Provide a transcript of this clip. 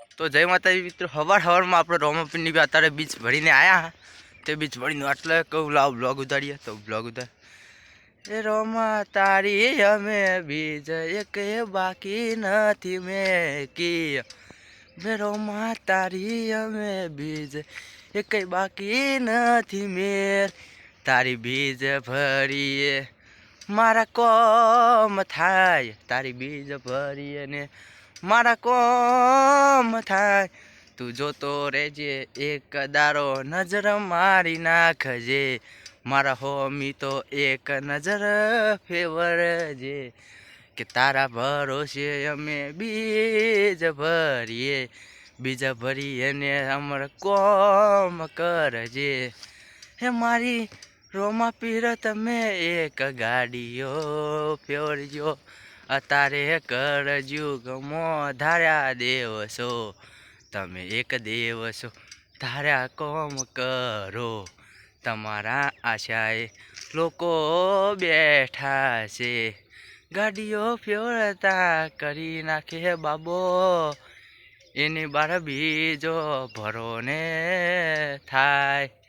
તો જય માતાજી મિત્રો, હવારમાં આપણે રોમાપીરની બી અત્યારે બીચ ભરીને આવ્યા. તે બીચ ભરીને એટલે કહું લાવ બ્લોગ ઉતારીએ. તો બ્લોગ ઉતાર એ રોમા તારી અમે બીજ એક બાકી નથી મેં કી બે રોમા તારી અમે બીજ એક બાકી નથી મેર તારી બીજ ભરીએ મારા કોમ થાય તારી બીજ ભરીએ ને મારા કોમ થાય તું જોતો રેજે એક દારો નજર મારી નાખજે મારા હોમી તો એક નજર ફેવરજે કે તારા ભરોસે અમે બીજ ભરીએ બીજ ભરીએ ને અમર કોમ કરજે હે મારી રોમા પીર તમે એક ગાડીઓ ફેરજો અત્યારે કરજો ગમો ધાર્યા દેવ છો તમે એક દેવ છો ધાર્યા કોમ કરો તમારા આશાએ લોકો બેઠા છે ગાડીઓ ફેરતા કરી નાખે બાબો એની બાર બીજો ભરો ને થાય.